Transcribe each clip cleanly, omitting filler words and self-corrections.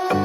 Welcome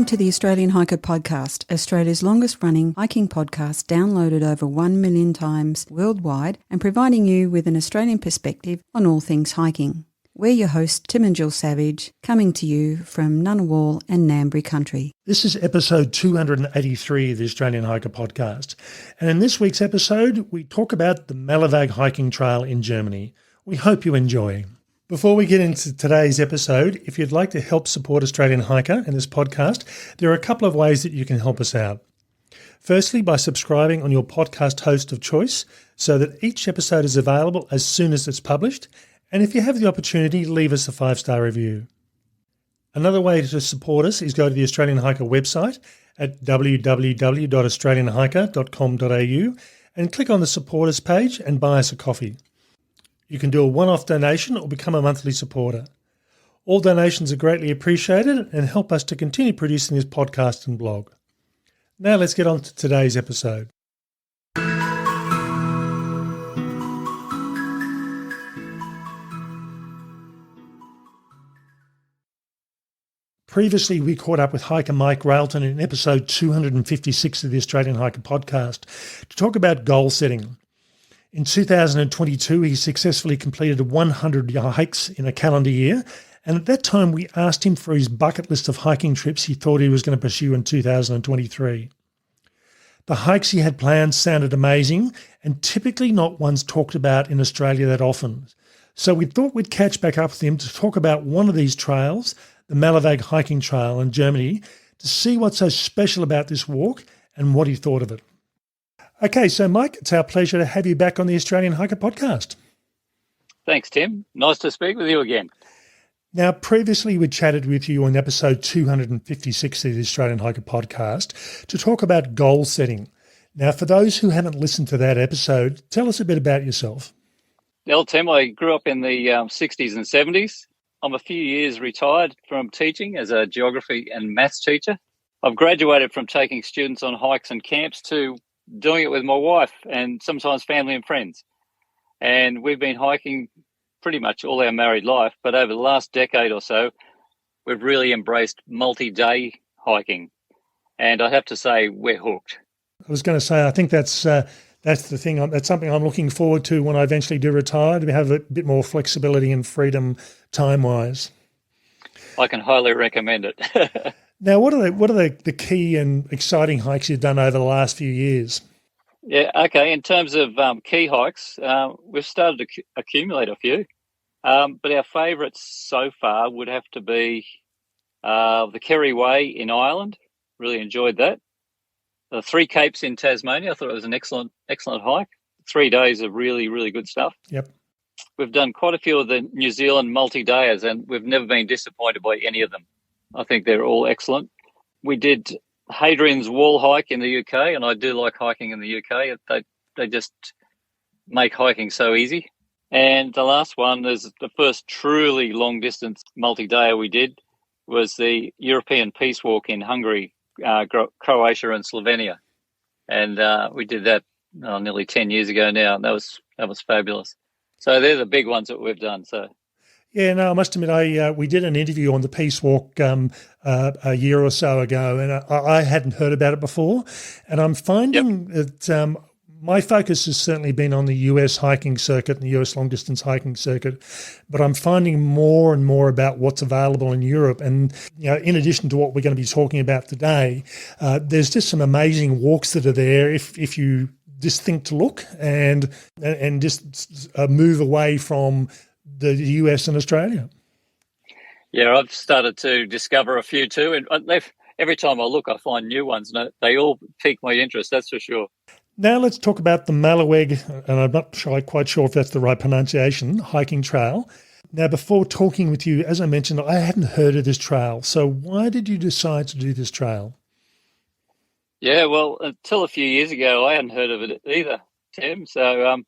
to the Australian Hiker Podcast, Australia's longest running hiking podcast, downloaded over 1 million times worldwide and providing you with an Australian perspective on all things hiking. We're your hosts, Tim and Jill Savage, coming to you from Ngunnawal and Ngambri country. This is episode 283 of the Australian Hiker Podcast. And in this week's episode, we talk about the Malavag hiking trail in Germany. We hope you enjoy. Before we get into today's episode, if you'd like to help support Australian Hiker and this podcast, there are a couple of ways that you can help us out. Firstly, by subscribing on your podcast host of choice so that each episode is available as soon as it's published. And if you have the opportunity, leave us a 5-star review. Another way to support us is go to the Australian Hiker website at www.australianhiker.com.au and click on the supporters page and buy us a coffee. You can do a one-off donation or become a monthly supporter. All donations are greatly appreciated and help us to continue producing this podcast and blog. Now let's get on to today's episode. Previously, we caught up with hiker Mike Railton in episode 256 of the Australian Hiker Podcast to talk about goal setting. In 2022, he successfully completed 100 hikes in a calendar year, and at that time we asked him for his bucket list of hiking trips he thought he was going to pursue in 2023. The hikes he had planned sounded amazing and typically not ones talked about in Australia that often. So we thought we'd catch back up with him to talk about one of these trails, the Malavag hiking trail in Germany, to see what's so special about this walk and what he thought of it. Okay, so Mike, it's our pleasure to have you back on the Australian Hiker Podcast. Thanks, Tim. Nice to speak with you again. Now, previously we chatted with you on episode 256 of the Australian Hiker Podcast to talk about goal setting. Now, for those who haven't listened to that episode, tell us a bit about yourself. Well, Tim, I grew up in the 60s and 70s. I'm a few years retired from teaching as a geography and maths teacher. I've graduated from taking students on hikes and camps to doing it with my wife and sometimes family and friends. And we've been hiking pretty much all our married life, but over the last decade or so, we've really embraced multi-day hiking. And I have to say, we're hooked. I was going to say, I think that's the thing. That's something I'm looking forward to when I eventually do retire, to have a bit more flexibility and freedom time-wise. I can highly recommend it. Now, what are the key and exciting hikes you've done over the last few years? Yeah, okay. In terms of key hikes, we've started to accumulate a few, but our favourites so far would have to be the Kerry Way in Ireland. Really enjoyed that. The Three Capes in Tasmania. I thought it was an excellent hike. 3 days of really, really good stuff. Yep. We've done quite a few of the New Zealand multi-dayers, and we've never been disappointed by any of them. I think they're all excellent. We did Hadrian's Wall hike in the UK, and I do like hiking in the UK. They just make hiking so easy. And the last one is the first truly long-distance multi-dayer we did was the European Peace Walk in Hungary, Croatia and Slovenia. And we did that nearly 10 years ago now, and that was fabulous. So they're the big ones that we've done. So. Yeah, no, I must admit, we did an interview on the Peace Walk a year or so ago, and I hadn't heard about it before. And I'm finding that my focus has certainly been on the US hiking circuit and the US long-distance hiking circuit, but I'm finding more and more about what's available in Europe. And in addition to what we're going to be talking about today, there's just some amazing walks that are there if you just think to look and just move away from the US and Australia. Yeah, I've started to discover a few too, and every time I look, I find new ones, and they all pique my interest, that's for sure. Now let's talk about the Malavag, and I'm not quite sure if that's the right pronunciation, hiking trail. Now, before talking with you, as I mentioned, I hadn't heard of this trail. So why did you decide to do this trail? Yeah, well, until a few years ago, I hadn't heard of it either, Tim. So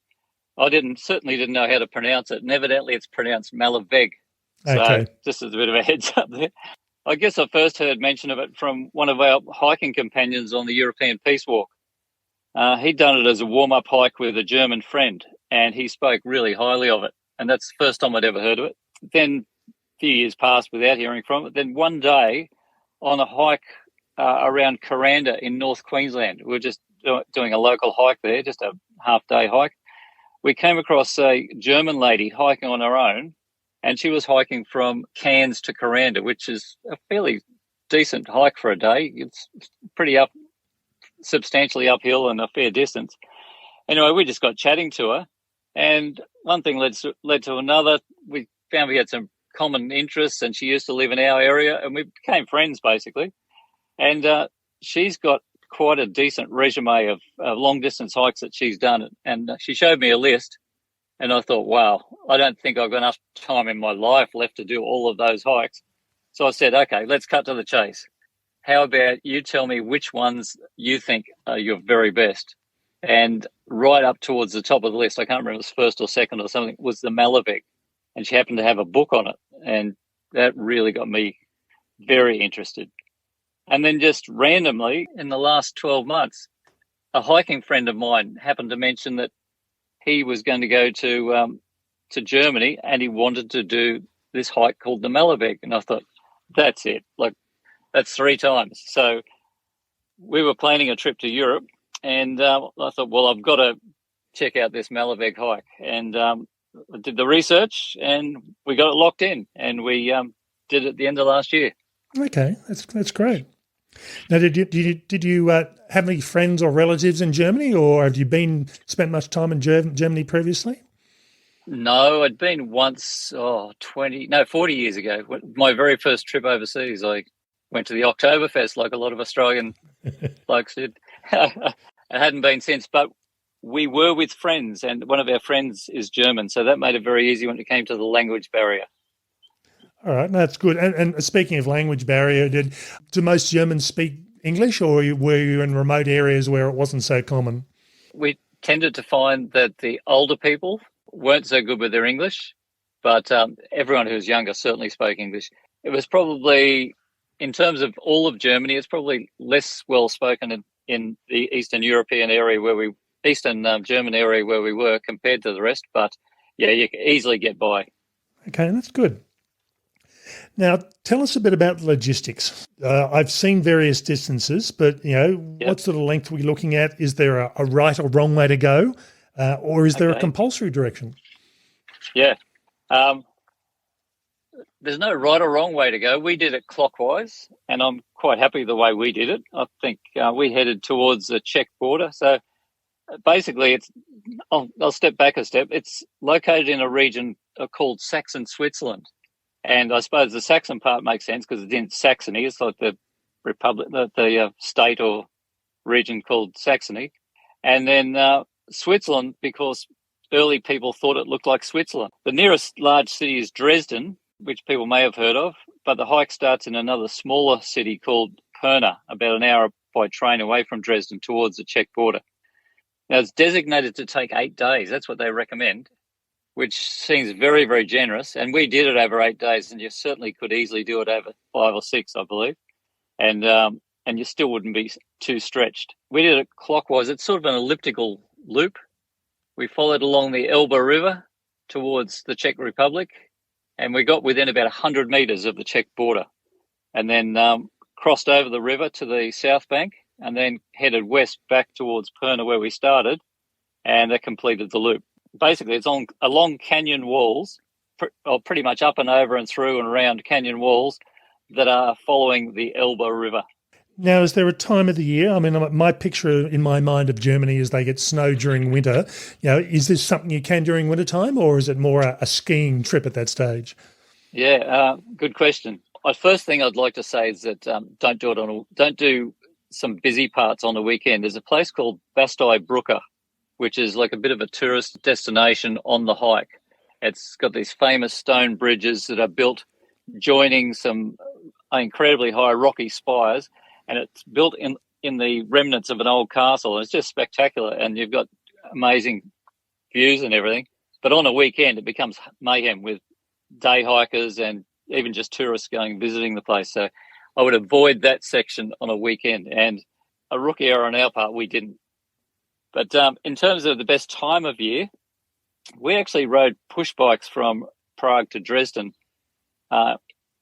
I certainly didn't know how to pronounce it. And evidently it's pronounced Malavag. So Okay. just as a bit of a heads up there. I guess I first heard mention of it from one of our hiking companions on the European Peace Walk. He'd done it as a warm-up hike with a German friend, and he spoke really highly of it. And that's the first time I'd ever heard of it. Then a few years passed without hearing from it. Then one day on a hike around Kuranda in North Queensland, we were just doing a local hike there, just a half-day hike. We came across a German lady hiking on her own, and she was hiking from Cairns to Kuranda, which is a fairly decent hike for a day. It's pretty substantially uphill and a fair distance. Anyway, we just got chatting to her, and one thing led to another. We found we had some common interests, and she used to live in our area, and we became friends basically. And she's got quite a decent resume of long-distance hikes that she's done, and she showed me a list. And I thought, wow, I don't think I've got enough time in my life left to do all of those hikes. So I said, okay, let's cut to the chase. How about you tell me which ones you think are your very best? And right up towards the top of the list, I can't remember if it was first or second or something, was the Malavik. And she happened to have a book on it. And that really got me very interested. And then just randomly, in the last 12 months, a hiking friend of mine happened to mention that he was going to go to Germany, and he wanted to do this hike called the Malavik. And I thought, that's it. Like, that's 3 times. So we were planning a trip to Europe, and I thought, well, I've got to check out this Malavik hike. And I did the research, and we got it locked in, and we did it at the end of last year. Okay, that's great. Now, did you have any friends or relatives in Germany, or have you spent much time in Germany previously? No, I'd been once, 40 years ago. My very first trip overseas, I went to the Oktoberfest like a lot of Australian blokes did. I hadn't been since, but we were with friends, and one of our friends is German, so that made it very easy when it came to the language barrier. All right, that's good. And speaking of language barrier, do most Germans speak English, or were you in remote areas where it wasn't so common? We tended to find that the older people weren't so good with their English, but everyone who was younger certainly spoke English. It was probably, in terms of all of Germany, it's probably less well spoken in the Eastern European area Eastern German area where we were compared to the rest. But yeah, you can easily get by. Okay, that's good. Now, tell us a bit about logistics. I've seen various distances, but what sort of length are we looking at? Is there a right or wrong way to go, or is there a compulsory direction? Yeah, there's no right or wrong way to go. We did it clockwise, and I'm quite happy the way we did it. I think we headed towards the Czech border. So basically, I'll step back a step. It's located in a region called Saxon Switzerland. And I suppose the Saxon part makes sense because it's in Saxony. It's like the republic, the state or region called Saxony. And then Switzerland, because early people thought it looked like Switzerland. The nearest large city is Dresden, which people may have heard of, but the hike starts in another smaller city called Pirna, about an hour by train away from Dresden towards the Czech border. Now, it's designated to take 8 days. That's what they recommend, which seems very, very generous. And we did it over 8 days, and you certainly could easily do it over 5 or 6, I believe. And you still wouldn't be too stretched. We did it clockwise. It's sort of an elliptical loop. We followed along the Elbe River towards the Czech Republic, and we got within about 100 metres of the Czech border, and then crossed over the river to the south bank, and then headed west back towards Pirna where we started, and that completed the loop. Basically, it's along canyon walls, or pretty much up and over and through and around canyon walls that are following the Elbe River. Now, is there a time of the year? I mean, my picture in my mind of Germany is they get snow during winter. Is this something you can during wintertime, or is it more a skiing trip at that stage? Yeah, good question. The first thing I'd like to say is that don't do some busy parts on the weekend. There's a place called Bastei Brücke, which is like a bit of a tourist destination on the hike. It's got these famous stone bridges that are built joining some incredibly high rocky spires, and it's built in the remnants of an old castle. And it's just spectacular, and you've got amazing views and everything. But on a weekend, it becomes mayhem with day hikers and even just tourists going and visiting the place. So I would avoid that section on a weekend. And a rookie error on our part, we didn't. But in terms of the best time of year, we actually rode push bikes from Prague to Dresden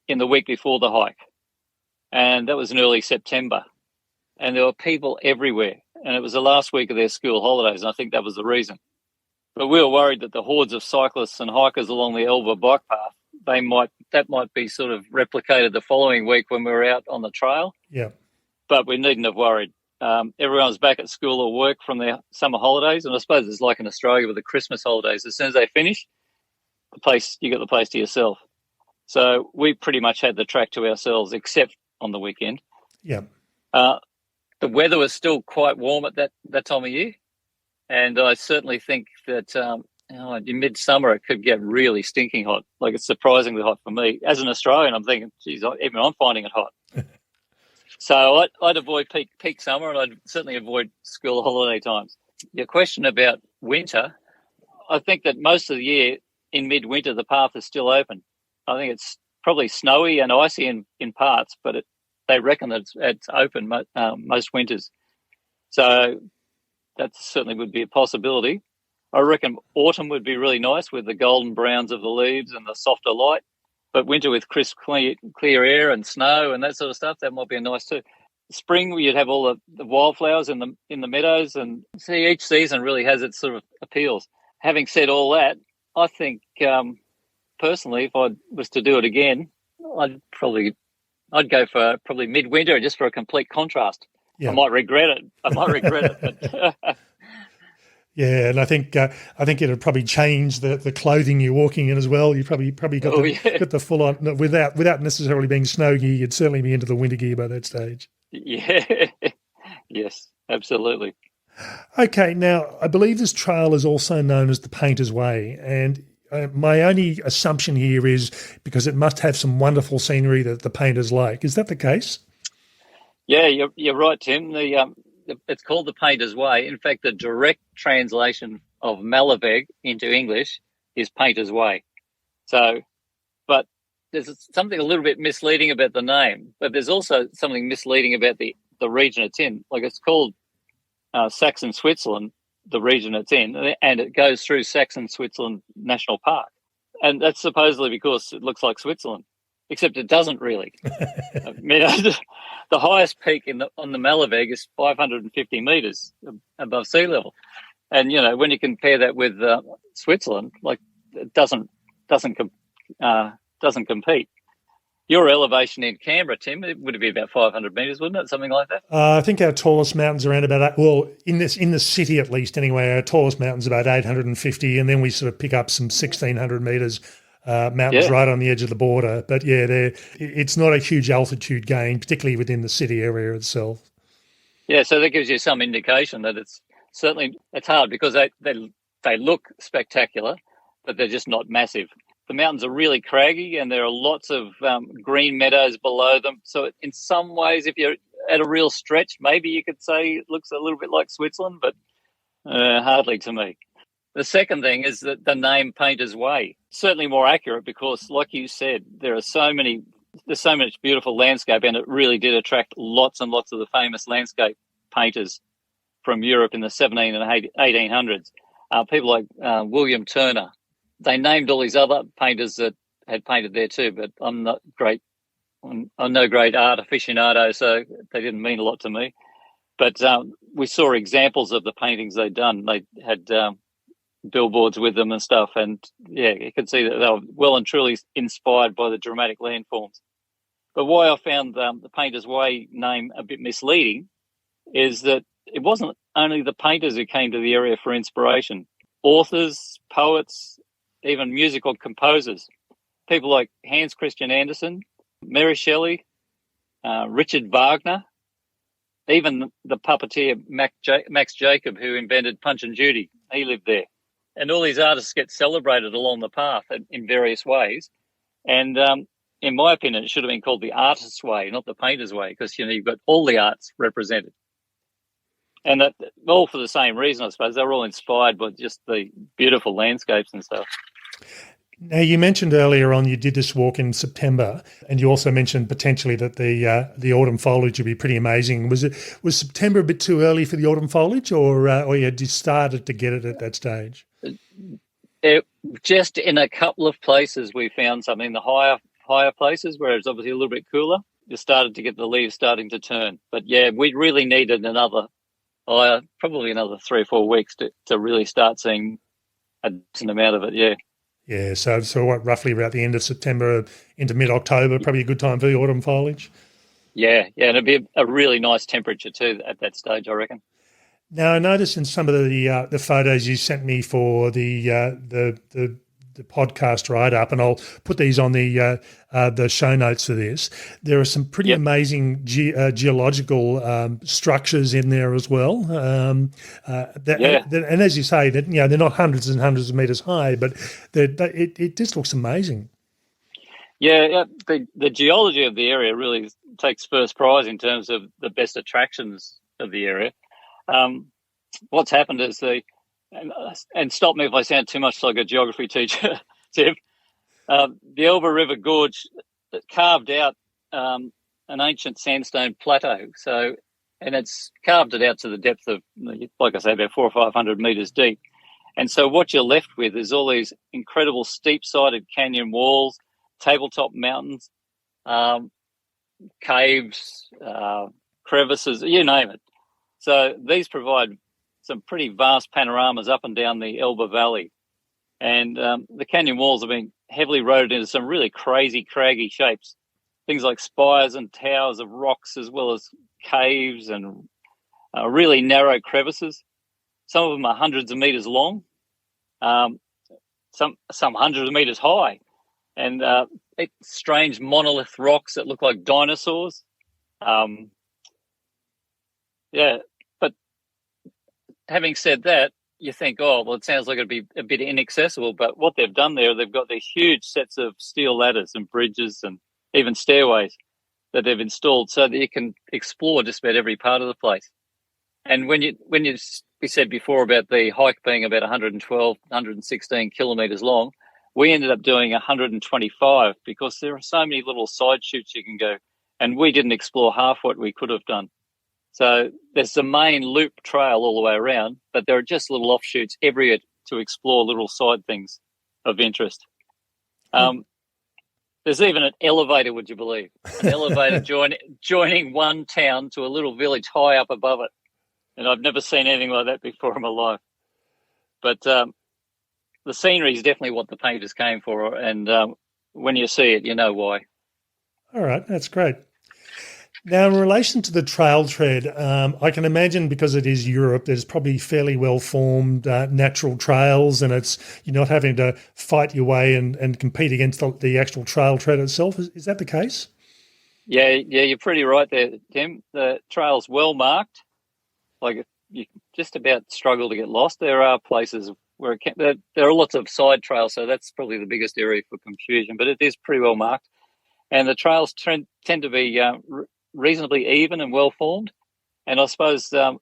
in the week before the hike. And that was in early September. And there were people everywhere. And it was the last week of their school holidays. And I think that was the reason. But we were worried that the hordes of cyclists and hikers along the Elva bike path, that might be sort of replicated the following week when we were out on the trail. Yeah. But we needn't have worried. Everyone was back at school or work from their summer holidays. And I suppose it's like in Australia with the Christmas holidays. As soon as they finish, you got the place to yourself. So we pretty much had the track to ourselves, except on the weekend. Yeah. The weather was still quite warm at that time of year. And I certainly think that in midsummer it could get really stinking hot. Like, it's surprisingly hot for me. As an Australian, I'm thinking, geez, even I'm finding it hot. So I'd avoid peak summer, and I'd certainly avoid school holiday times. Your question about winter, I think that most of the year in midwinter the path is still open. I think it's probably snowy and icy in parts, but they reckon that it's open most winters. So that certainly would be a possibility. I reckon autumn would be really nice with the golden browns of the leaves and the softer light. But winter with crisp, clear air and snow and that sort of stuff, that might be nice too. Spring, you'd have all the wildflowers in the meadows, and see, each season really has its sort of appeals. Having said all that, I think personally, if I was to do it again, I'd go for probably midwinter just for a complete contrast. Yeah. I might regret it. But yeah, and I think it'd probably change the clothing you're walking in as well. You probably got the full on without necessarily being snow gear. You'd certainly be into the winter gear by that stage. Yeah, yes, absolutely. Okay, now I believe this trail is also known as the Painter's Way, and my only assumption here is because it must have some wonderful scenery that the painters like. Is that the case? Yeah, you're right, Tim. It's called the Painter's Way. In fact, the direct translation of Malaveg into English is Painter's Way. So, but there's something a little bit misleading about the name, but there's also something misleading about the region it's in. Like, it's called Saxon Switzerland, the region it's in, and it goes through Saxon Switzerland National Park. And that's supposedly because it looks like Switzerland, except it doesn't really. I mean, the highest peak on the Malaveg is 550 metres above sea level. And, when you compare that with Switzerland, like, it doesn't compete. Your elevation in Canberra, Tim, it would be about 500 metres, wouldn't it? Something like that? I think our tallest mountain's around about, in the city at least anyway, our tallest mountain's about 850, and then we sort of pick up some 1,600 metres mountains right on the edge of the border. But, yeah, it's not a huge altitude gain, particularly within the city area itself. Yeah, so that gives you some indication that it's hard because they look spectacular, but they're just not massive. The mountains are really craggy, and there are lots of green meadows below them. So in some ways, if you're at a real stretch, maybe you could say it looks a little bit like Switzerland, but hardly to me. The second thing is that the name Painter's Way, certainly more accurate because, like you said, there's so much beautiful landscape, and it really did attract lots and lots of the famous landscape painters from Europe in the 17 and 1800s. People like William Turner. They named all these other painters that had painted there too, but I'm no great art aficionado, so they didn't mean a lot to me. But we saw examples of the paintings they'd done. They had billboards with them and stuff, and yeah, you could see that they were well and truly inspired by the dramatic landforms. But why I found the Painter's Way name a bit misleading is that it wasn't only the painters who came to the area for inspiration. Authors, poets, even musical composers, people like Hans Christian Andersen, Mary Shelley, Richard Wagner, even the puppeteer Max Jacob, who invented Punch and Judy, he lived there. And all these artists get celebrated along the path in various ways. And in my opinion, it should have been called the Artist's Way, not the Painter's Way, because you've got all the arts represented. And that all for the same reason, I suppose. They're all inspired by just the beautiful landscapes and stuff. Now, you mentioned earlier on you did this walk in September, and you also mentioned potentially that the autumn foliage would be pretty amazing. Was September a bit too early for the autumn foliage, or you had started to get it at that stage? Just in a couple of places we found something. The higher places where it's obviously a little bit cooler, you started to get the leaves starting to turn. But yeah, we really needed probably another 3 or 4 weeks to really start seeing a decent amount of it. Yeah. Yeah, so what, roughly about the end of September into mid-October, probably a good time for the autumn foliage? Yeah, and it'd be a really nice temperature too at that stage, I reckon. Now, I noticed in some of the photos you sent me for the podcast write-up, and I'll put these on the show notes for this. There are some pretty amazing geological structures in there as well. And as you say, that they're not hundreds and hundreds of meters high, but it just looks amazing. Yeah, the geology of the area really takes first prize in terms of the best attractions of the area. What's happened is and stop me if I sound too much like a geography teacher, Tim. The Elba River Gorge carved out an ancient sandstone plateau. And it's carved it out to the depth of, like I say, about 400 or 500 meters deep. And so what you're left with is all these incredible steep-sided canyon walls, tabletop mountains, caves, crevices, you name it. So these provide some pretty vast panoramas up and down the Elba Valley. And the canyon walls have been heavily eroded into some really crazy, craggy shapes. Things like spires and towers of rocks, as well as caves and really narrow crevices. Some of them are hundreds of meters long, some hundreds of meters high, and strange monolith rocks that look like dinosaurs. But having said that, you think, oh, well, it sounds like it'd be a bit inaccessible. But what they've done there, they've got these huge sets of steel ladders and bridges and even stairways that they've installed so that you can explore just about every part of the place. And we said before about the hike being about 112, 116 kilometres long, we ended up doing 125 because there are so many little side chutes you can go, and we didn't explore half what we could have done. So there's the main loop trail all the way around, but there are just little offshoots everywhere to explore little side things of interest. There's even an elevator, would you believe? An elevator joining one town to a little village high up above it. And I've never seen anything like that before in my life. But the scenery is definitely what the painters came for. And when you see it, you know why. All right, that's great. Now, in relation to the trail tread, I can imagine because it is Europe, there's probably fairly well-formed natural trails, and you're not having to fight your way and compete against the actual trail tread itself. Is that the case? Yeah, you're pretty right there, Tim. The trail's well marked. Like, you just about struggle to get lost. There are places where there are lots of side trails, so that's probably the biggest area for confusion, but it is pretty well marked. And the trails tend to be reasonably even and well formed, and I suppose a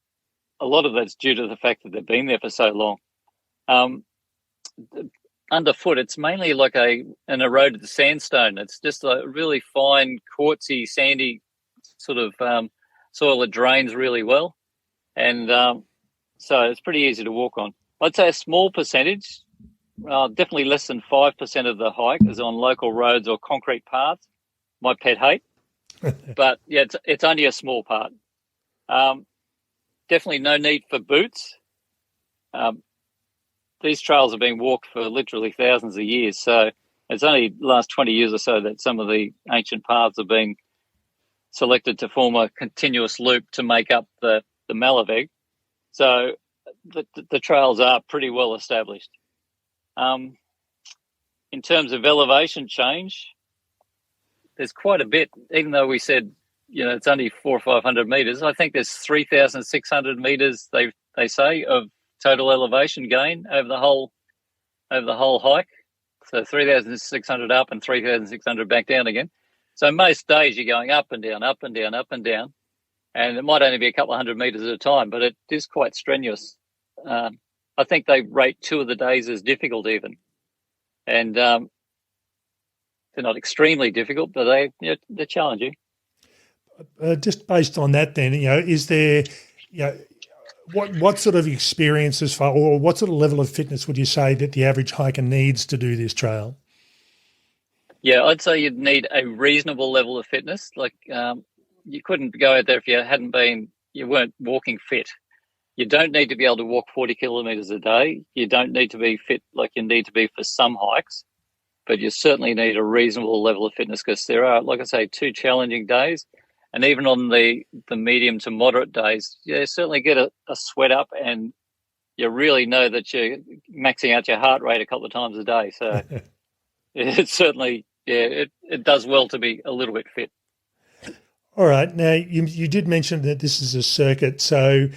lot of that's due to the fact that they've been there for so long. Underfoot, it's mainly like an eroded sandstone. It's just a really fine, quartzy, sandy sort of soil that drains really well, and so it's pretty easy to walk on. I'd say a small percentage, definitely less than 5% of the hike is on local roads or concrete paths. My pet hate. But yeah, it's only a small part. Definitely no need for boots. These trails have been walked for literally thousands of years, so it's only the last 20 years or so that some of the ancient paths have been selected to form a continuous loop to make up the Malavig. So the trails are pretty well established. In terms of elevation change, there's quite a bit, even though we said, it's only 400 or 500 meters. I think there's 3,600 meters, they say, of total elevation gain over the whole hike. So 3,600 up and 3,600 back down again. So most days you're going up and down, up and down, up and down. And it might only be a couple of hundred meters at a time, but it is quite strenuous. I think they rate 2 of the days as difficult even. And not extremely difficult, but they're challenging. Just based on that, then, is there, what sort of experiences or what sort of level of fitness would you say that the average hiker needs to do this trail? Yeah, I'd say you'd need a reasonable level of fitness. Like you couldn't go out there if you weren't walking fit. You don't need to be able to walk 40 kilometres a day. You don't need to be fit like you need to be for some hikes, but you certainly need a reasonable level of fitness because there are, like I say, 2 challenging days. And even on the medium to moderate days, you certainly get a sweat up and you really know that you're maxing out your heart rate a couple of times a day. So it's certainly, it does well to be a little bit fit. All right. Now, you did mention that this is a circuit. So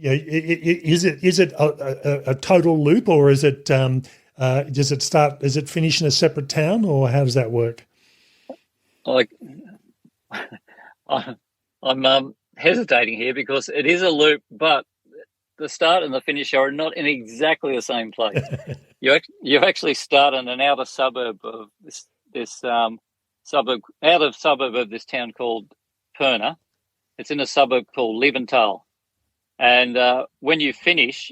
is it a total loop, or is it does it finish in a separate town, or how does that work? I'm hesitating here because it is a loop, but the start and the finish are not in exactly the same place. You actually start in an outer suburb of this suburb of this town called Perna. It's in a suburb called Leventhal. And when you finish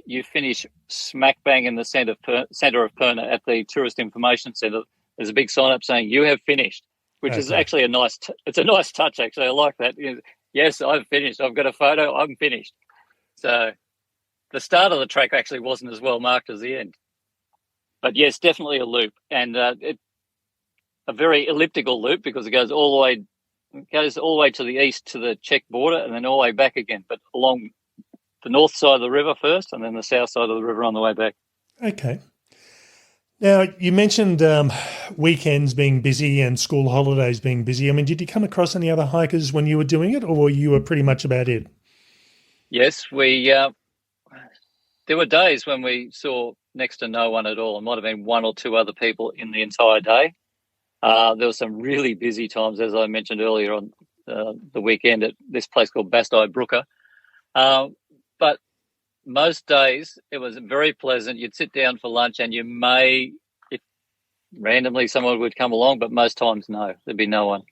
smack bang in the centre of Perna at the Tourist Information Centre. There's a big sign up saying you have finished, which is actually a nice touch. Actually, I like that. Yes, I've finished. I've got a photo. I'm finished. So the start of the track actually wasn't as well marked as the end. But yes, definitely a loop, and a very elliptical loop because it goes all the way to the east to the Czech border and then all the way back again, but along the north side of the river first and then the south side of the river on the way back. Okay. Now, you mentioned weekends being busy and school holidays being busy. I mean, did you come across any other hikers when you were doing it, or you were pretty much about it? Yes, there were days when we saw next to no one at all. It might have been 1 or 2 other people in the entire day. There were some really busy times, as I mentioned earlier, on the weekend at this place called Bastei Brücke. But most days it was very pleasant. You'd sit down for lunch and if randomly someone would come along, but most times no, there'd be no one.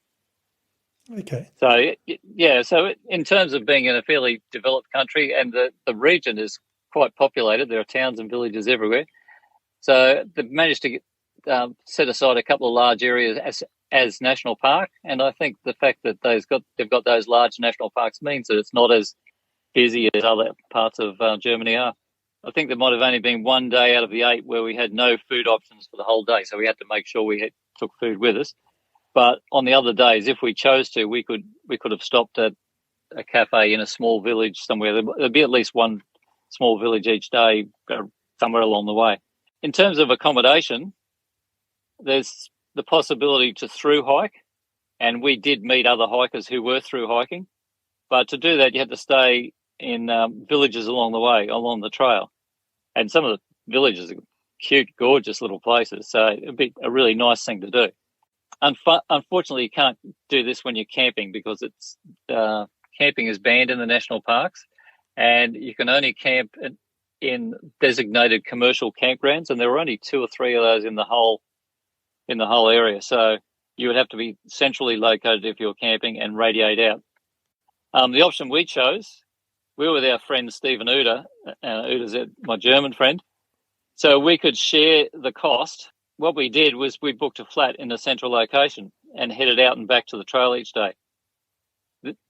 Okay. So, yeah, so in terms of being in a fairly developed country, and the region is quite populated, there are towns and villages everywhere. So they've managed to set aside a couple of large areas as national park, and I think the fact that they've got those large national parks means that it's not as busy as other parts of Germany are. I think there might have only been 1 day out of the 8 where we had no food options for the whole day, so we had to make sure we took food with us. But on the other days, if we chose to, we could have stopped at a cafe in a small village somewhere. There'd be at least one small village each day somewhere along the way. In terms of accommodation, there's the possibility to through hike, and we did meet other hikers who were through hiking. But to do that, you had to stay in villages along the way, along the trail. And some of the villages are cute, gorgeous little places. So it'd be a really nice thing to do. Unfortunately, you can't do this when you're camping because camping is banned in the national parks, and you can only camp in designated commercial campgrounds. And there were only 2 or 3 of those in the whole area. So you would have to be centrally located if you're camping and radiate out. The option we chose, we were with our friend Stephen Uda. Uda's my German friend. So we could share the cost. What we did was we booked a flat in a central location and headed out and back to the trail each day.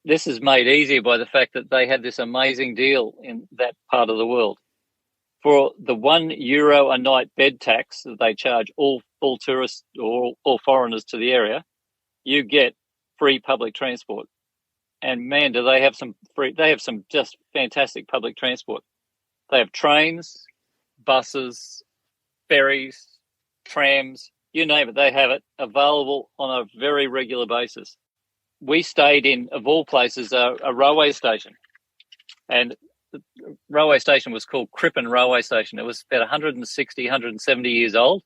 This is made easier by the fact that they had this amazing deal in that part of the world. For the €1 a night bed tax that they charge all tourists or all foreigners to the area, you get free public transport. And man, do they have some just fantastic public transport. They have trains, buses, ferries, trams, you name it, they have it available on a very regular basis. We stayed in, of all places, a railway station. And the railway station was called Krippen Railway Station. It was about 160, 170 years old.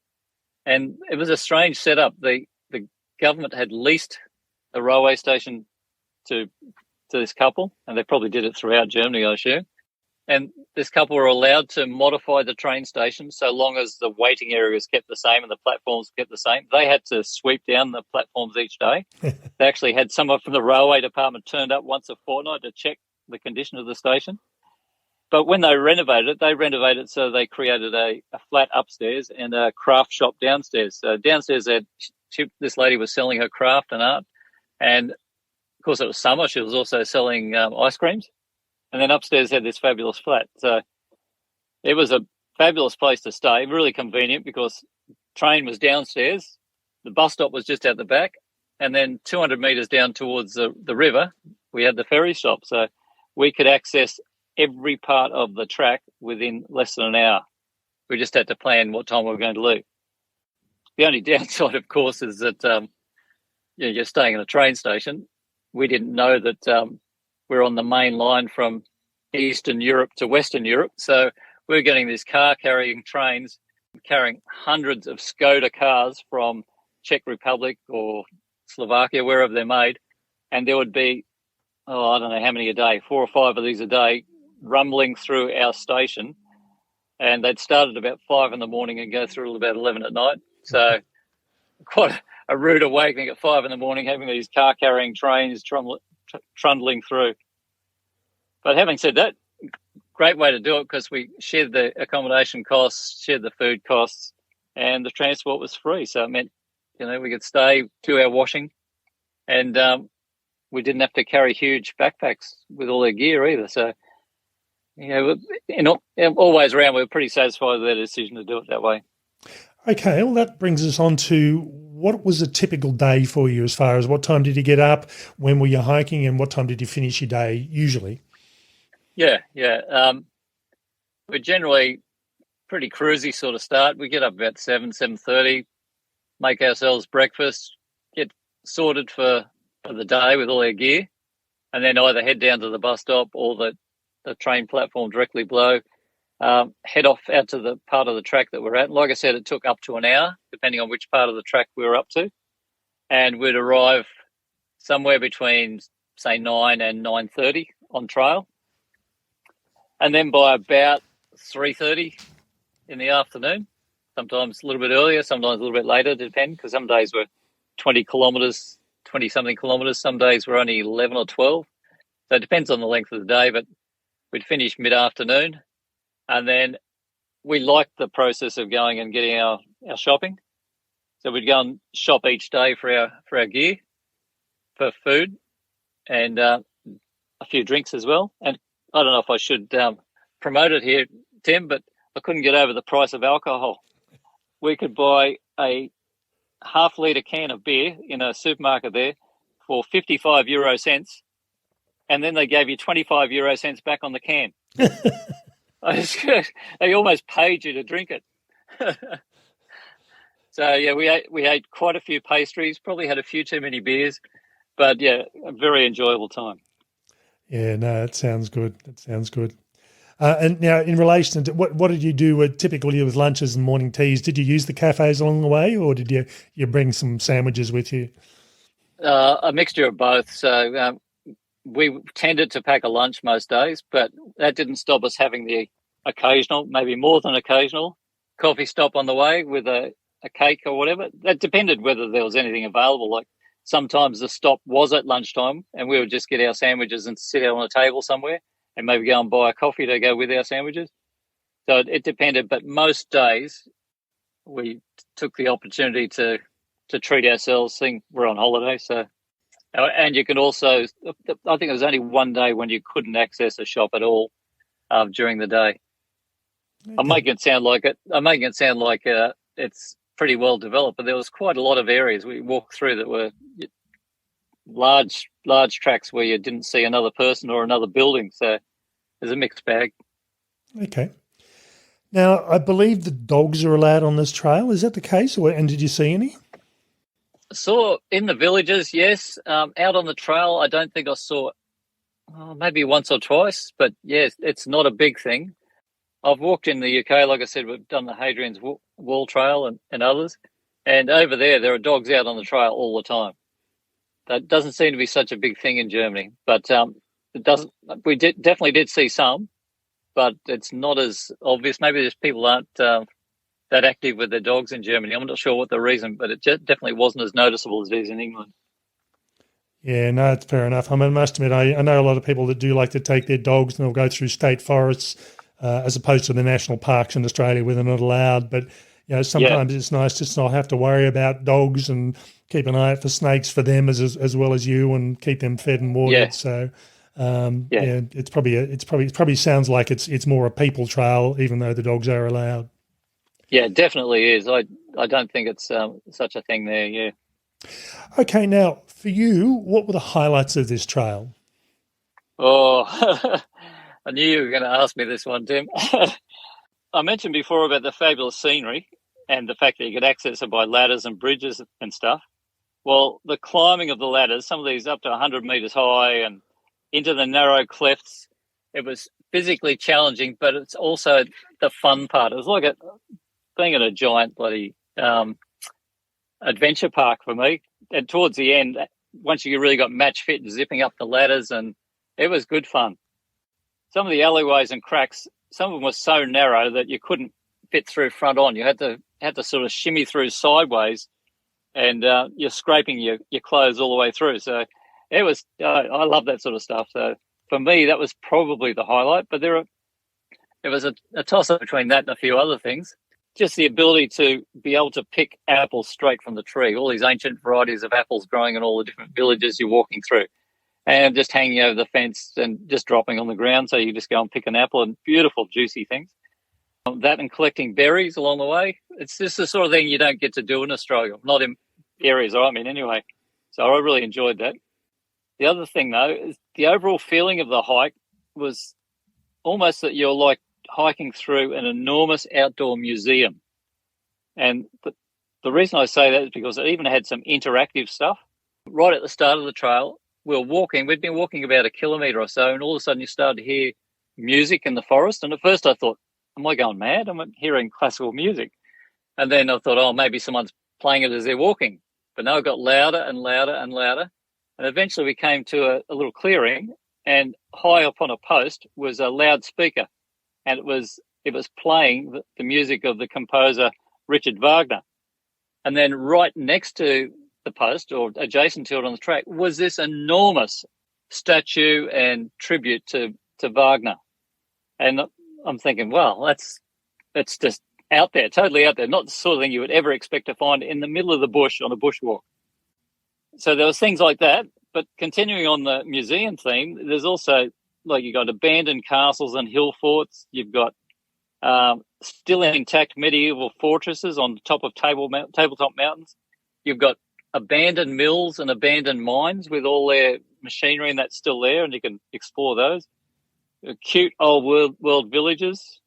And it was a strange setup. The government had leased a railway station to this couple, and they probably did it throughout Germany, I assume. And this couple were allowed to modify the train station so long as the waiting area was kept the same and the platforms kept the same. They had to sweep down the platforms each day. They actually had someone from the railway department turned up once a fortnight to check the condition of the station. But when they renovated it so they created a flat upstairs and a craft shop downstairs. So downstairs, this lady was selling her craft and art. And, of course, it was summer. She was also selling ice creams. And then upstairs had this fabulous flat. So it was a fabulous place to stay, really convenient because train was downstairs, the bus stop was just out the back, and then 200 metres down towards the river, we had the ferry stop. So we could access every part of the track within less than an hour. We just had to plan what time we were going to leave. The only downside, of course, is that you're staying in a train station. We didn't know that we're on the main line from Eastern Europe to Western Europe. So we're getting these car-carrying trains carrying hundreds of Skoda cars from Czech Republic or Slovakia, wherever they're made. And there would be, I don't know how many a day, 4 or 5 of these a day, rumbling through our station. And they'd start at about 5 in the morning and go through about 11 at night. So quite a rude awakening at 5 in the morning, having these car-carrying trains trundling through. But having said that, great way to do it because we shared the accommodation costs, shared the food costs, and the transport was free. So it meant, we could stay, do our washing, and we didn't have to carry huge backpacks with all our gear either. So, all ways around, we were pretty satisfied with their decision to do it that way. Okay, well, that brings us on to what was a typical day for you as far as what time did you get up, when were you hiking, and what time did you finish your day usually? Yeah. We're generally pretty cruisy sort of start. We get up about 7:30, make ourselves breakfast, get sorted for the day with all our gear, and then either head down to the bus stop or the train platform directly below, head off out to the part of the track that we're at. Like I said, it took up to an hour, depending on which part of the track we were up to. And we'd arrive somewhere between, say, 9 and 9:30 on trail. And then by about 3:30 in the afternoon, sometimes a little bit earlier, sometimes a little bit later, depending, because some days were 20-something kilometres. Some days were only 11 or 12. So it depends on the length of the day, but we'd finish mid-afternoon. And then we liked the process of going and getting our shopping. So we'd go and shop each day for our gear, for food, and a few drinks as well. And I don't know if I should promote it here, Tim, but I couldn't get over the price of alcohol. We could buy a half-litre can of beer in a supermarket there for 55 euro cents, and then they gave you 25 euro cents back on the can. They almost paid you to drink it. So, yeah, we ate quite a few pastries, probably had a few too many beers, but, yeah, a very enjoyable time. Yeah, no, it sounds good. And now in relation to what did you do typically with lunches and morning teas? Did you use the cafes along the way, or did you bring some sandwiches with you? A mixture of both. So we tended to pack a lunch most days, but that didn't stop us having the occasional, maybe more than occasional, coffee stop on the way with a cake or whatever. That depended whether there was anything available. Like sometimes the stop was at lunchtime and we would just get our sandwiches and sit out on a table somewhere and maybe go and buy a coffee to go with our sandwiches. So it depended, but most days we took the opportunity to treat ourselves, think we're on holiday. So, and you can also, I think there was only one day when you couldn't access a shop at all during the day. Okay. I'm making it sound like it's pretty well developed, but there was quite a lot of areas we walked through that were large tracks where you didn't see another person or another building. So there's a mixed bag. Okay. Now, I believe the dogs are allowed on this trail. Is that the case? And did you see any? Saw in the villages, yes. Out on the trail, I don't think I saw, maybe once or twice, but yes, it's not a big thing. I've walked in the UK, like I said, we've done the Hadrian's Wall Trail and others, and over there are dogs out on the trail all the time. That doesn't seem to be such a big thing in Germany, but it doesn't. We definitely did see some, but it's not as obvious. Maybe there's people aren't that active with their dogs in Germany. I'm not sure what the reason, but it definitely wasn't as noticeable as it is in England. Yeah, no, it's fair enough. I mean, I must admit, I know a lot of people that do like to take their dogs and they'll go through state forests as opposed to the national parks in Australia where they're not allowed. But, sometimes it's nice just not have to worry about dogs and keep an eye out for snakes for them as well as you and keep them fed and watered. Yeah. So, it probably sounds like it's more a people trail, even though the dogs are allowed. Yeah, it definitely is. I don't think it's such a thing there, yeah. Okay, now, for you, what were the highlights of this trail? Oh, I knew you were going to ask me this one, Tim. I mentioned before about the fabulous scenery and the fact that you could access it by ladders and bridges and stuff. Well, the climbing of the ladders, some of these up to 100 metres high and into the narrow clefts, it was physically challenging, but it's also the fun part. It was like being at a giant bloody adventure park for me. And towards the end, once you really got match fit and zipping up the ladders, and it was good fun. Some of the alleyways and cracks, some of them were so narrow that you couldn't fit through front on. You had to sort of shimmy through sideways, and you're scraping your clothes all the way through. So it was, I love that sort of stuff. So for me, that was probably the highlight. But it was a toss-up between that and a few other things. Just the ability to be able to pick apples straight from the tree, all these ancient varieties of apples growing in all the different villages you're walking through, and just hanging over the fence and just dropping on the ground. So you just go and pick an apple, and beautiful, juicy things. That and collecting berries along the way. It's just the sort of thing you don't get to do in Australia, not in areas I'm in anyway. So I really enjoyed that. The other thing, though, is the overall feeling of the hike was almost that you're like hiking through an enormous outdoor museum. And the reason I say that is because it even had some interactive stuff. Right at the start of the trail, we'd been walking about a kilometre or so, and all of a sudden you started to hear music in the forest. And at first I thought, am I going mad? I'm hearing classical music. And then I thought, oh, maybe someone's playing it as they're walking. But no, it got louder and louder and louder. And eventually we came to a little clearing, and high up on a post was a loudspeaker. And it was playing the music of the composer Richard Wagner. And then right next to the post, or adjacent to it on the track, was this enormous statue and tribute to Wagner. And I'm thinking, well, that's just out there, totally out there, not the sort of thing you would ever expect to find in the middle of the bush on a bushwalk. So there was things like that. But continuing on the museum theme, there's also, like, you've got abandoned castles and hill forts. You've got still intact medieval fortresses on the top of tabletop mountains. You've got abandoned mills and abandoned mines with all their machinery, and that's still there, and you can explore those. Cute old world villages.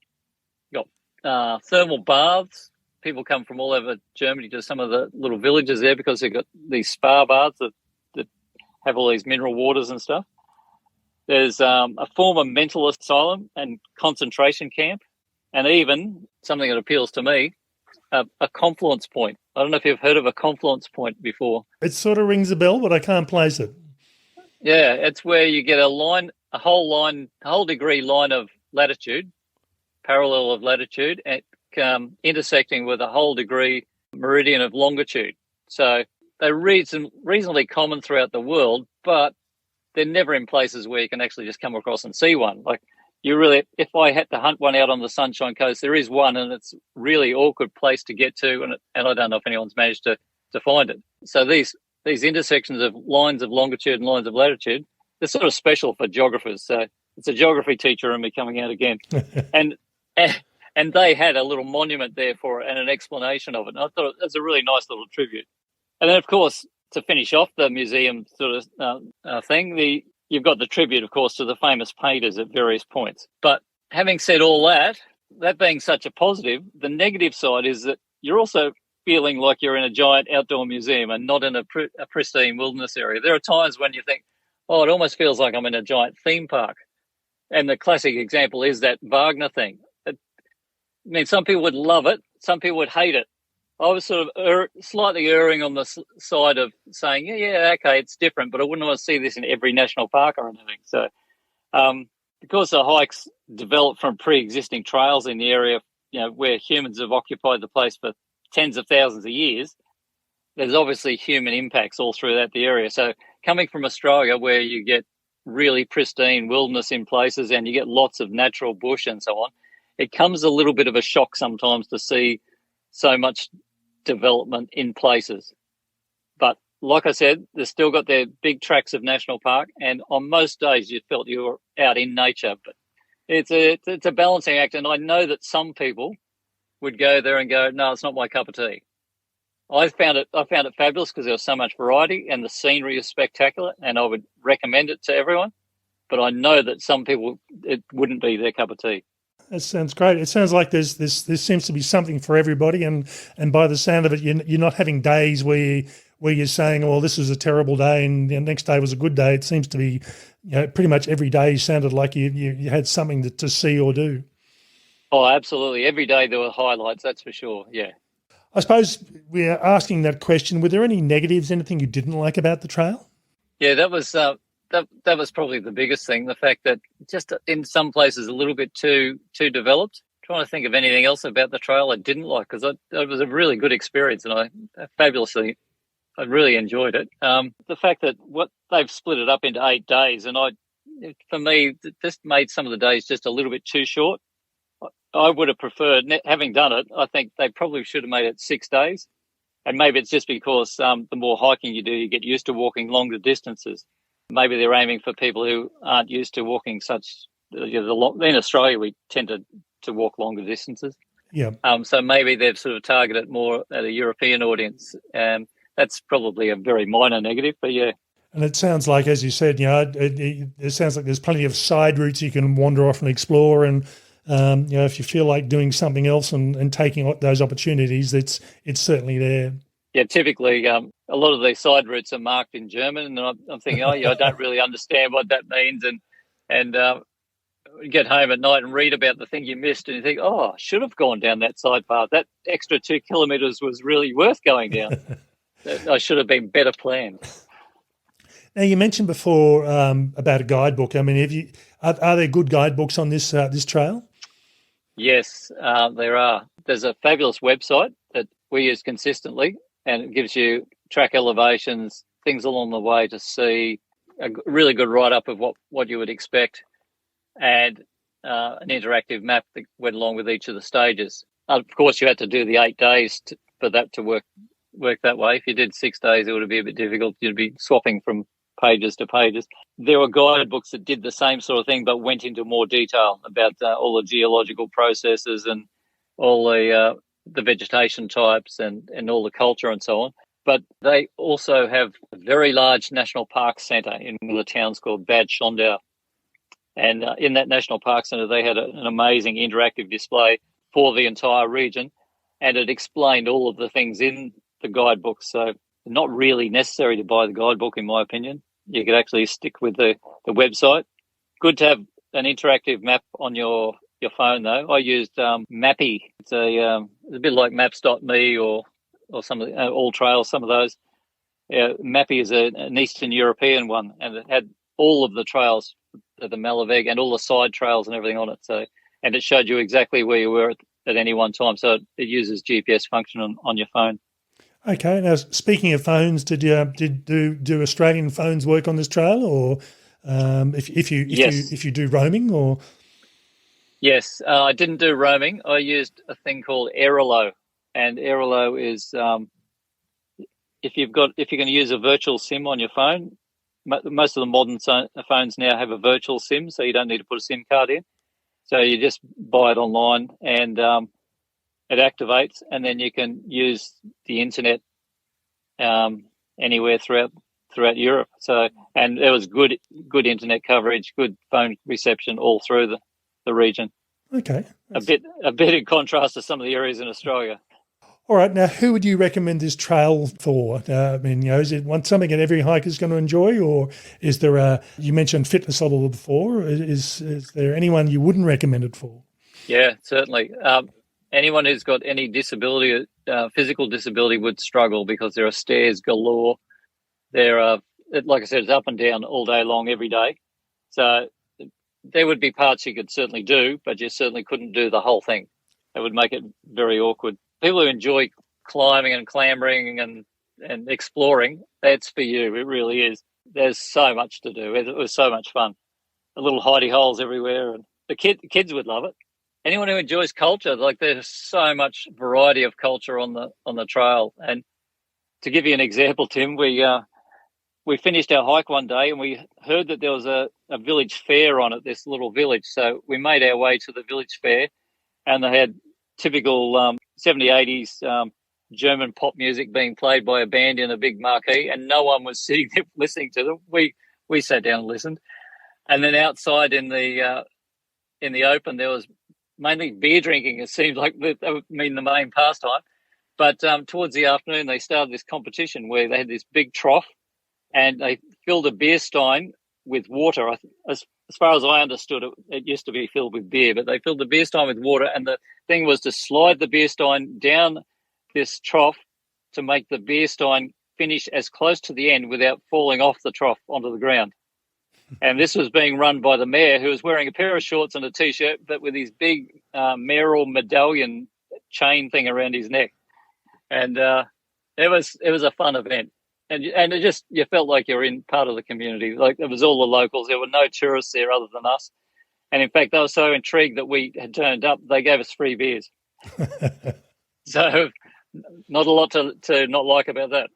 You've got thermal baths. People come from all over Germany to some of the little villages there because they've got these spa baths that have all these mineral waters and stuff. There's a former mental asylum and concentration camp, and even something that appeals to me, a confluence point. I don't know if you've heard of a confluence point before. It sort of rings a bell, but I can't place it. Yeah, it's where you get a whole degree line of latitude, parallel of latitude, and intersecting with a whole degree meridian of longitude. So they're reasonably common throughout the world, but they're never in places where you can actually just come across and see one. Like, if I had to hunt one out on the Sunshine Coast, there is one, and it's really awkward place to get to, and I don't know if anyone's managed to find it. So these intersections of lines of longitude and lines of latitude, they're sort of special for geographers. So it's a geography teacher in me coming out again. And they had a little monument there for it and an explanation of it. And I thought it was a really nice little tribute. And then, of course, to finish off the museum sort of thing, you've got the tribute, of course, to the famous painters at various points. But having said all that being such a positive, the negative side is that you're also feeling like you're in a giant outdoor museum and not in a pristine wilderness area. There are times when you think, oh, it almost feels like I'm in a giant theme park. And the classic example is that Wagner thing. I mean, some people would love it, some people would hate it. I was sort of slightly erring on the side of saying, yeah, okay, it's different, but I wouldn't want to see this in every national park or anything. So because the hikes developed from pre-existing trails in the area, where humans have occupied the place for tens of thousands of years. There's obviously human impacts all throughout the area. So coming from Australia, where you get really pristine wilderness in places and you get lots of natural bush and so on, it comes a little bit of a shock sometimes to see so much development in places. But like I said, they've still got their big tracts of national park, and on most days you felt you were out in nature. But it's a balancing act, and I know that some people would go there and go, no, it's not my cup of tea. I found it fabulous because there was so much variety and the scenery is spectacular, and I would recommend it to everyone. But I know that some people, it wouldn't be their cup of tea. That sounds great. It sounds like there seems to be something for everybody, and by the sound of it, you're not having days where you're saying, "Oh, this is a terrible day," and the next day was a good day. It seems to be, pretty much every day sounded like you had something to see or do. Oh, absolutely. Every day there were highlights. That's for sure. Yeah. I suppose we're asking that question. Were there any negatives? Anything you didn't like about the trail? Yeah, that was that was probably the biggest thing. The fact that just in some places a little bit too developed. Trying to think of anything else about the trail I didn't like, because it was a really good experience and I really enjoyed it. The fact that what they've split it up into 8 days, and for me, this made some of the days just a little bit too short. I would have preferred, having done it, I think they probably should have made it 6 days. And maybe it's just because the more hiking you do, you get used to walking longer distances. Maybe they're aiming for people who aren't used to walking in Australia, we tend to walk longer distances. Yeah. So maybe they've sort of targeted more at a European audience. That's probably a very minor negative, but yeah. And it sounds like, as you said, it sounds like there's plenty of side routes you can wander off and explore. And, if you feel like doing something else and taking those opportunities, it's certainly there. Yeah, typically a lot of these side routes are marked in German, and I'm thinking, I don't really understand what that means. And you get home at night and read about the thing you missed, and you think, I should have gone down that side path. That extra 2 kilometres was really worth going down. I should have been better planned. Now, you mentioned before about a guidebook. I mean, are there good guidebooks on this trail? Yes, there are. There's a fabulous website that we use consistently, and it gives you track elevations, things along the way to see, a really good write-up of what you would expect, and an interactive map that went along with each of the stages. Of course, you had to do the 8 days for that to work that way. If you did 6 days, it would be a bit difficult. You'd be swapping from pages to pages. There were guidebooks that did the same sort of thing but went into more detail about all the geological processes and all the vegetation types and all the culture and so on. But they also have a very large national park centre in one of the towns called Bad Schondau. And in that national park centre, they had an amazing interactive display for the entire region, and it explained all of the things in the guidebook. So not really necessary to buy the guidebook, in my opinion. You could actually stick with the website. Good to have an interactive map on your phone, though. I used Mappy. It's a bit like Maps.me or some of the All Trails, some of those. Mappy is an Eastern European one, and it had all of the trails, the Malaveg, and all the side trails and everything on it. So, and it showed you exactly where you were at any one time. So it uses GPS function on your phone. Okay. Now, speaking of phones, do Australian phones work on this trail, or if you do roaming, or? Yes, I didn't do roaming. I used a thing called Airolo, and Airolo is if you're going to use a virtual SIM on your phone. Most of the modern phones now have a virtual SIM, so you don't need to put a SIM card in. So you just buy it online, and it activates, and then you can use the internet anywhere throughout Europe. So, and there was good internet coverage, good phone reception all through the region. Okay, a bit in contrast to some of the areas in Australia. All right, now who would you recommend this trail for? Is it something that every hiker is going to enjoy, or is there you mentioned fitness level before? Is there anyone you wouldn't recommend it for? Yeah, certainly. Anyone who's got any disability, physical disability, would struggle because there are stairs galore. There are, like I said, it's up and down all day long, every day. So there would be parts you could certainly do, but you certainly couldn't do the whole thing. It would make it very awkward. People who enjoy climbing and clambering and exploring, that's for you. It really is. There's so much to do. It was so much fun. The little hidey holes everywhere, and the kids would love it. Anyone who enjoys culture, like there's so much variety of culture on the trail. And to give you an example, Tim, we finished our hike one day and we heard that there was a village fair on at this little village. So we made our way to the village fair, and they had typical 70s, 80s German pop music being played by a band in a big marquee, and no one was sitting there listening to them. We sat down and listened. And then outside in the open, there was mainly beer drinking. It seemed like that would mean the main pastime. But towards the afternoon, they started this competition where they had this big trough, and they filled a beer stein with water. As far as I understood it, it used to be filled with beer, but they filled the beer stein with water, and the thing was to slide the beer stein down this trough to make the beer stein finish as close to the end without falling off the trough onto the ground. And this was being run by the mayor, who was wearing a pair of shorts and a T-shirt, but with his big mayoral medallion chain thing around his neck. And it was a fun event. And it just, you felt like you were in part of the community. Like it was all the locals. There were no tourists there other than us. And in fact, they were so intrigued that we had turned up, they gave us free beers. So not a lot to not like about that.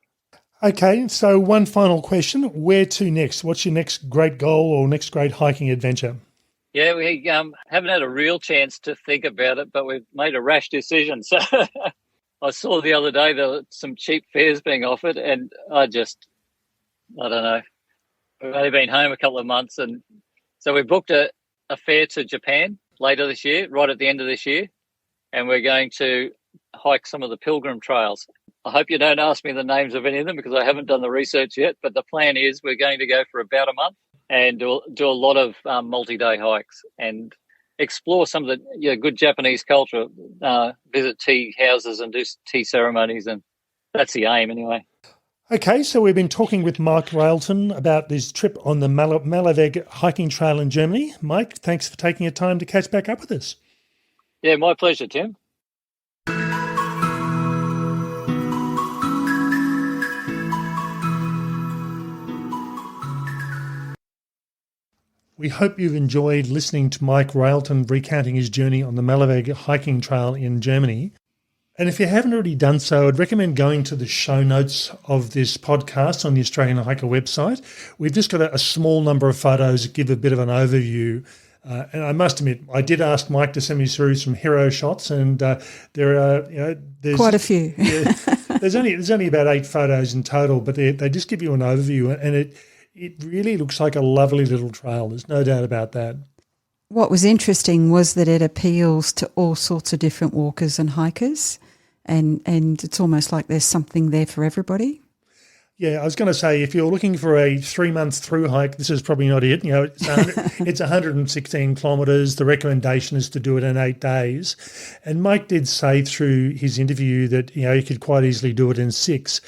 Okay, so one final question. Where to next? What's your next great goal or next great hiking adventure? Yeah, we haven't had a real chance to think about it, but we've made a rash decision. So I saw the other day there were some cheap fares being offered, and I don't know. We've only been home a couple of months, and so we booked a fare to Japan later this year, right at the end of this year, and we're going to hike some of the pilgrim trails. I hope you don't ask me the names of any of them because I haven't done the research yet, but the plan is we're going to go for about a month and do a lot of multi-day hikes and explore some of the good Japanese culture, visit tea houses and do tea ceremonies, and that's the aim anyway. Okay, so we've been talking with Mike Railton about this trip on the Malaveg hiking trail in Germany. Mike, thanks for taking your time to catch back up with us. Yeah, my pleasure, Tim. We hope you've enjoyed listening to Mike Railton recounting his journey on the Malaveg hiking trail in Germany. And if you haven't already done so, I'd recommend going to the show notes of this podcast on the Australian Hiker website. We've just got a small number of photos that give a bit of an overview. And I must admit, I did ask Mike to send me through some hero shots, and there are, there's quite a few. Yeah, there's only about 8 photos in total, but they just give you an overview, and it really looks like a lovely little trail. There's no doubt about that. What was interesting was that it appeals to all sorts of different walkers and hikers, and it's almost like there's something there for everybody. Yeah, I was going to say, if you're looking for a 3-month through hike, this is probably not it. It's 116 kilometres. The recommendation is to do it in 8 days. And Mike did say through his interview that, you could quite easily do it in 6.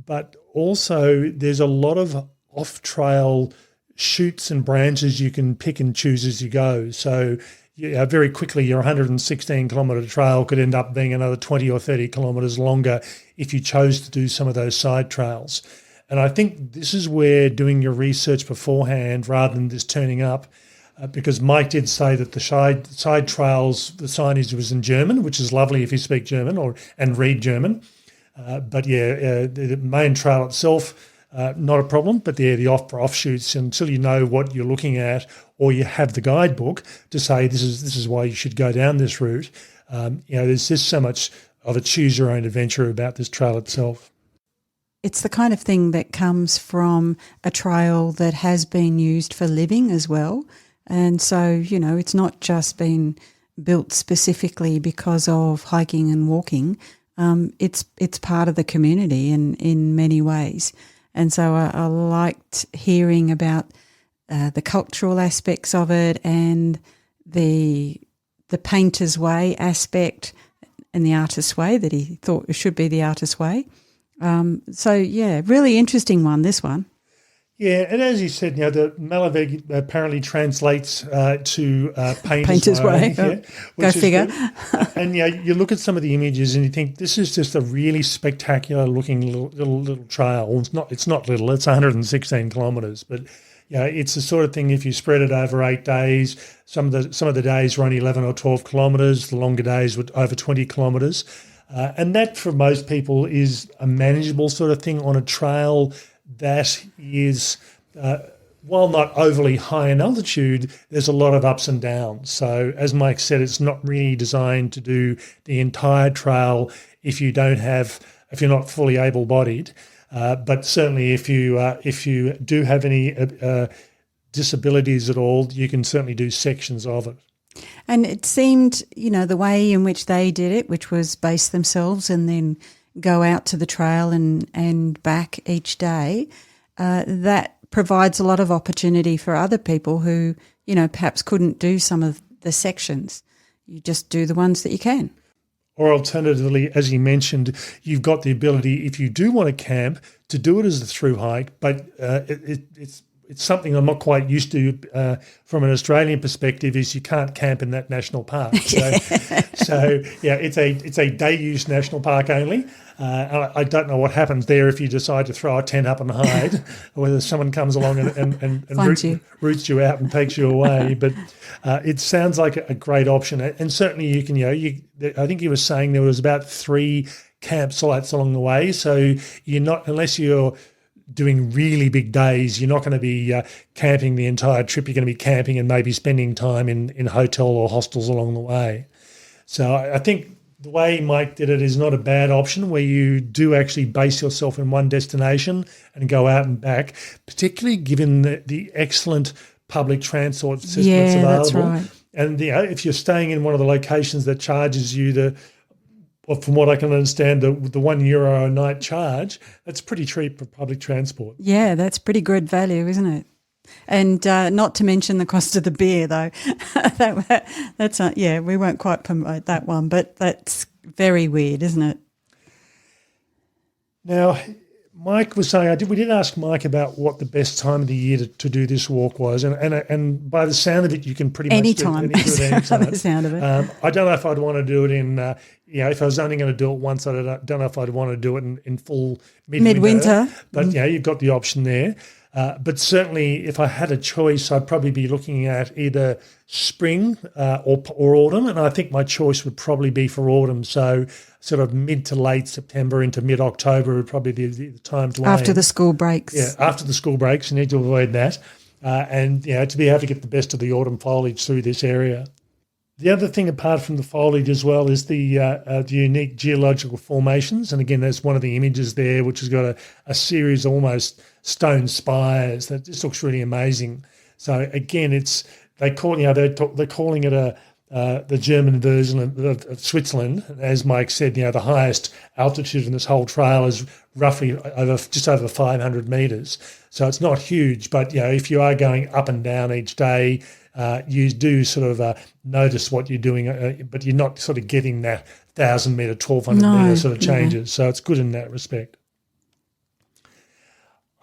But also there's a lot of off-trail shoots and branches you can pick and choose as you go. So very quickly your 116-kilometre trail could end up being another 20 or 30 kilometres longer if you chose to do some of those side trails. And I think this is where doing your research beforehand rather than just turning up, because Mike did say that the side trails, the signage was in German, which is lovely if you speak German and read German. The main trail itself, not a problem, but the offshoots, until you know what you're looking at or you have the guidebook to say this is why you should go down this route. There's just so much of a choose your own adventure about this trail itself. It's the kind of thing that comes from a trail that has been used for living as well. And so, it's not just been built specifically because of hiking and walking. It's part of the community in many ways. And so I liked hearing about the cultural aspects of it and the painter's way aspect and the artist's way that he thought it should be the artist's way. Really interesting one, this one. Yeah, and as you said, the Malavig apparently translates to Painter's Way. Yeah, Go figure. And you look at some of the images and you think this is just a really spectacular looking little trail. It's not little. It's 116 kilometres, but it's the sort of thing. If you spread it over 8 days, some of the days were only 11 or 12 kilometres. The longer days were over 20 kilometres, and that for most people is a manageable sort of thing on a trail that is, while not overly high in altitude, there's a lot of ups and downs. So as Mike said, it's not really designed to do the entire trail if you're not fully able-bodied. But certainly if you do have any disabilities at all, you can certainly do sections of it. And it seemed, the way in which they did it, which was base themselves and then go out to the trail and back each day, that provides a lot of opportunity for other people who, perhaps couldn't do some of the sections. You just do the ones that you can. Or alternatively, as you mentioned, you've got the ability, if you do want to camp, to do it as a through hike, but it's something I'm not quite used to from an Australian perspective. Is you can't camp in that national park. So it's a day use national park only. I don't know what happens there if you decide to throw a tent up and hide, or whether someone comes along and roots you out and takes you away. But it sounds like a great option, and certainly you can. I think you were saying there was about 3 campsites along the way, so you're not, unless you're doing really big days, you're not going to be camping the entire trip. You're going to be camping and maybe spending time in hotel or hostels along the way. So I think the way Mike did it is not a bad option, where you do actually base yourself in one destination and go out and back, particularly given the excellent public transport system that's available. That's right. And if you're staying in one of the locations that charges you from what I can understand, the €1 a night charge, that's pretty cheap for public transport. Yeah, that's pretty good value, isn't it? And not to mention the cost of the beer, though. That's not, we won't quite promote that one, but that's very weird, isn't it? Now, Mike was saying, we did ask Mike about what the best time of the year to do this walk was, and by the sound of it, you can pretty much do it any time. By the sound of it. I don't know if I'd want to do it in, if I was only going to do it once, I don't know if I'd want to do it in full midwinter. But, you've got the option there. But certainly if I had a choice, I'd probably be looking at either spring or autumn, and I think my choice would probably be for autumn. So sort of mid to late September into mid-October would probably be the time to aim. After the school breaks. Yeah, after the school breaks, you need to avoid that. And to be able to get the best of the autumn foliage through this area. The other thing, apart from the foliage as well, is the unique geological formations. And again, there's one of the images there, which has got a series of almost stone spires that just looks really amazing. So again, they're calling it the German version of Switzerland. As Mike said, the highest altitude in this whole trail is roughly just over 500 metres. So it's not huge, but if you are going up and down each day, you do sort of notice what you're doing, but you're not sort of getting that 1,000 metre, 1,200 metre sort of changes. So it's good in that respect.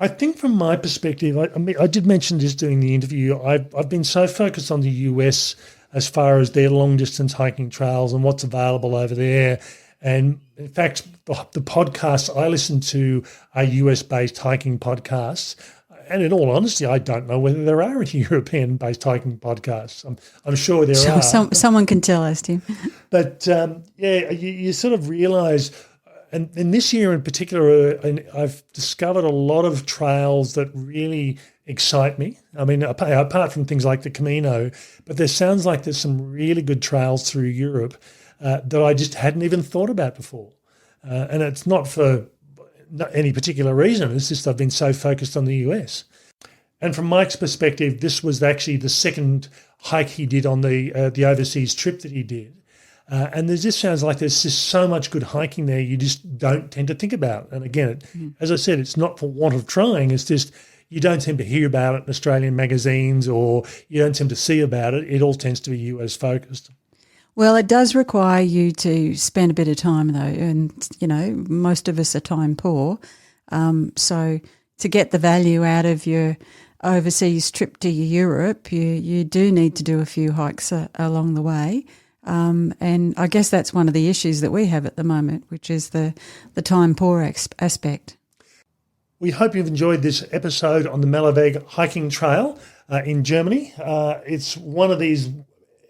I think from my perspective, I did mention this during the interview, I've been so focused on the US as far as their long-distance hiking trails and what's available over there. And in fact, the podcasts I listen to are US-based hiking podcasts. And in all honesty, I don't know whether there are any European-based hiking podcasts. I'm sure there are. Someone can tell us, Tim. But, you sort of realise, and this year in particular, I've discovered a lot of trails that really excite me. I mean, apart from things like the Camino, but there sounds like there's some really good trails through Europe that I just hadn't even thought about before. And it's not for any particular reason. It's just I've been so focused on the US. And from Mike's perspective, this was actually the second hike he did on the overseas trip that he did. And there just sounds like there's just so much good hiking there you just don't tend to think about. And again, as I said, it's not for want of trying. It's just you don't tend to hear about it in Australian magazines, or you don't tend to see about it. It all tends to be US focused. Well, it does require you to spend a bit of time, though, and, most of us are time poor. So to get the value out of your overseas trip to Europe, you do need to do a few hikes along the way. And I guess that's one of the issues that we have at the moment, which is the time poor aspect. We hope you've enjoyed this episode on the Melloweg hiking trail in Germany. It's one of these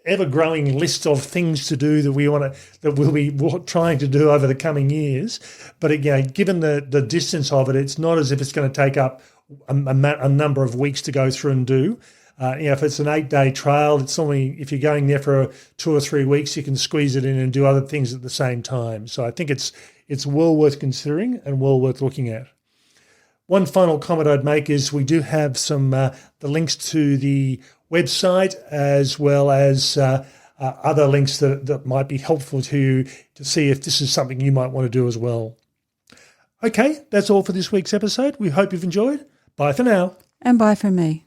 ever-growing lists of things to do that we'll be trying to do over the coming years. But again, given the distance of it, it's not as if it's going to take up a number of weeks to go through and do. If it's an 8-day trail, it's only, if you're going there for 2 or 3 weeks, you can squeeze it in and do other things at the same time. So I think it's well worth considering and well worth looking at. One final comment I'd make is we do have some the links to the website as well as other links that might be helpful to you to see if this is something you might want to do as well. Okay, that's all for this week's episode. We hope you've enjoyed. Bye for now. And bye from me.